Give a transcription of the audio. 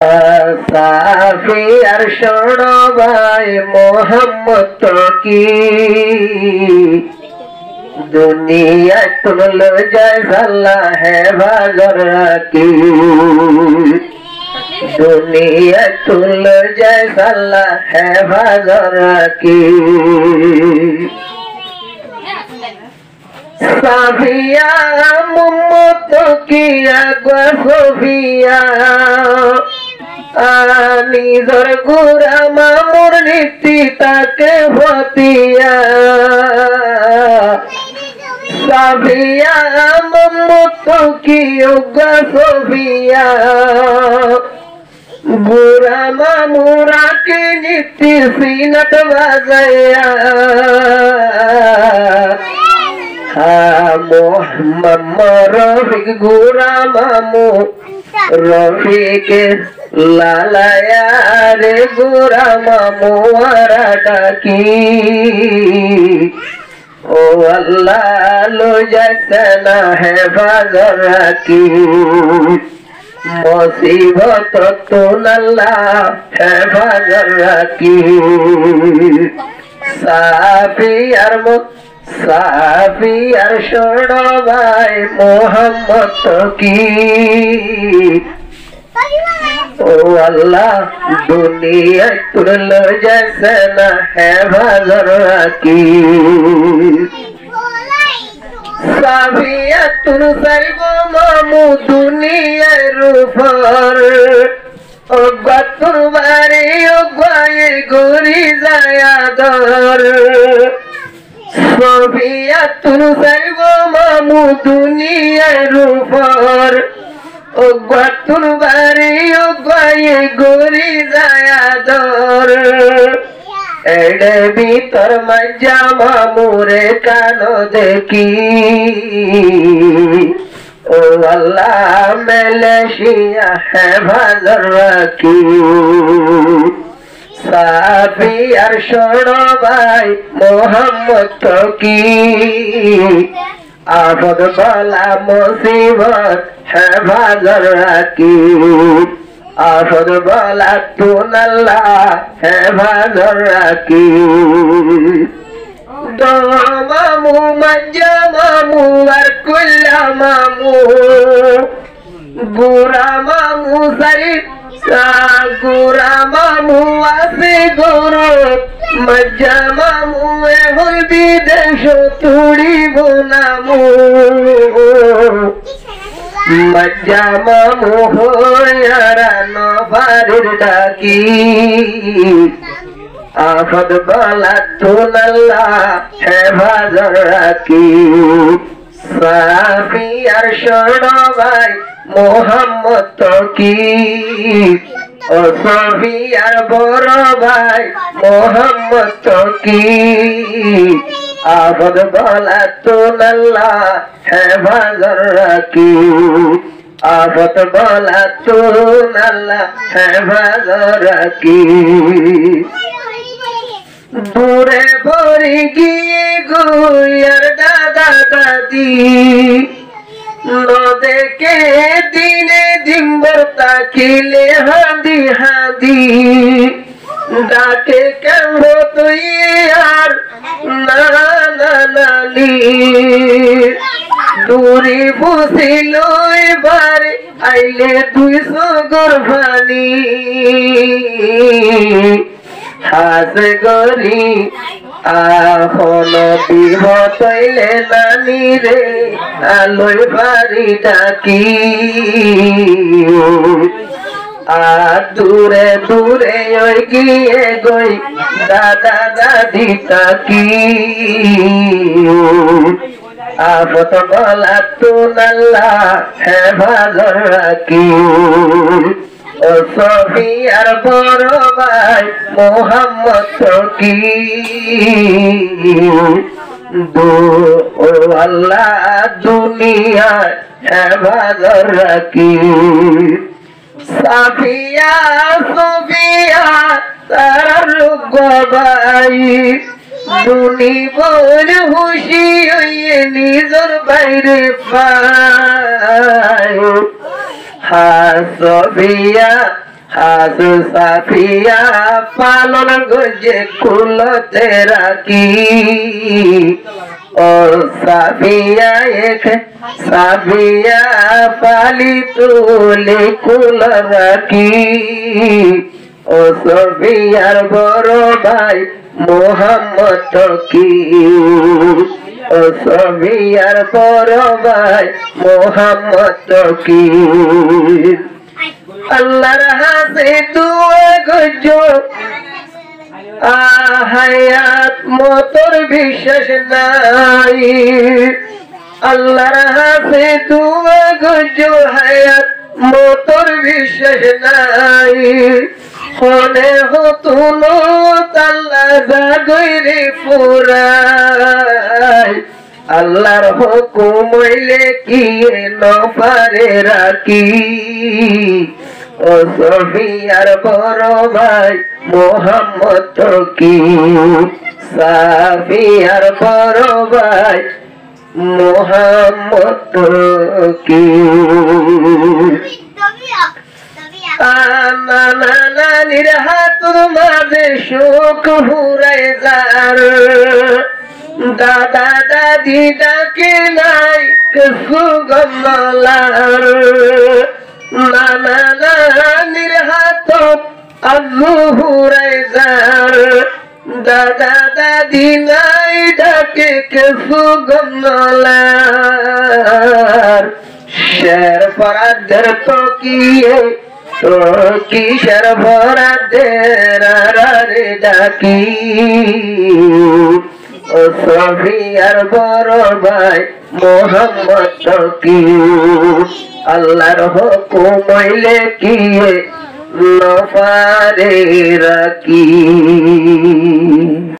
সাফি আর শোনো ভাই মোহাম্মদ কি दुनिया तुल जैसा है बाजार की दुनिया तुल जैसा है बाजार की साफिया मुम्मत किया सोफिया নিজর গুরা মামুর নীতি তাকে ভতিয়া সাফিয়া মুম্মত কিয়া সোফিয়া গুরা মামুরা কি নীতি সিনত বাজায়া মোহাম্মদ রফিক গুরা মামু রফিক लालाया रे गुरा मामुआरा डाकी ओ अल्लाह लो जैसा है बाजार की मुसीबत तो नल्ला है बाजार की साफी यार छोड़ो भाई मोहम्मद की ओ अल्लाह दुनिया तुल जैसा है बाजार की साफिया तुल साइबो मामू दुनिया रूफर ओगा तुल बारी ओगा ये गोरी जायादर साफिया तुल साइबो मामू दुनिया रूफर गतुर बारी ये गोरी जायादर एडे भीतर मज्जा मामूरे कानो देखी ओ अल्लाह मलेशिया है बाजार की साफी यार छोड़ो भाई मोहम्मद की आफत बला मुसीबत है बाजार की आफत बला तो नल्ला है बाजार की दो मामू मज्जा मामू और कुल्ला मामू गुरा मामू सरी गुरा मामू आसे गुरु मज्जा मामू हुल विदेश तुड़ी बोनामू मज्जा मामू हो यारा नो बारिर डाकी आफत बला तो नल्ला है बाजार की साफी यार छोड़ो भाई मोहम्मद की ओ साफी यार बड़ो भाई मोहम्मद की आफत बला तो नल्ला है बाजार की आफत बला तो नल्ला है बाजार की दूरे भरी गिए गुयर दादा दादी न देखे दिने दिम्बर ताकिले हादी हादी डाके कहो तो यार नाना नानी दूरी बुझिलो बारे आइले 200 गर्भानी हास गरी आखन बिह तैले नानी रे आलोय बारी डाकी दूरे दूरे गिए गई दादा दादी ताकी आफत बला तो नल्ला है बाजार की ओ साफी यार बड़ो भाई मोहम्मद की दो ओ अल्लाह दुनिया है बाजार की साफिया सोफिया तारा रुक भाई दुनी बोल खुशी हुई निजर বাইরে पाए हाँ सोफिया হাস সাফিয়া পালন গজে কুলতে রাখি ও সাফিয়া এক সাফিয়া পালি তুলি কুল রাখি ও সফিয়ার বড় ভাই মোহাম্মদ কি ও সফিয়ার বড় ভাই মোহাম্মদ কি আল্লাহর হাতে দুয়া গজো হায়াত মতর বিশ্বাস নাই আল্লাহর হাতে দুয়া গজো হায়াত মতর বিশ্বাস নাই হনে হতুন আল্লাহ জাগরে পুরাই আল্লাহর হুকুম হইলে কি নফারে রাখি ও সফিয়ার বড় ভাই মোহাম্মদ কি সাফিয়ার বড় ভাই মোহাম্মদ কি নানির হাতুর মাঝে শোক হুরাই যার দাদা দাদি ডাকে নাই কিছু গমলার নানা নানির হাতত আজু হুরাই যার দাদা দাদি নাই ডাকে কিছু গমলার শের ফরাদের তো কিসের ফরাদের রে ডাকি ও সফিয়ার বড় ভাই মোহাম্মদ কি আল্লাহর হুকুম হইলে কি নফারে রাখি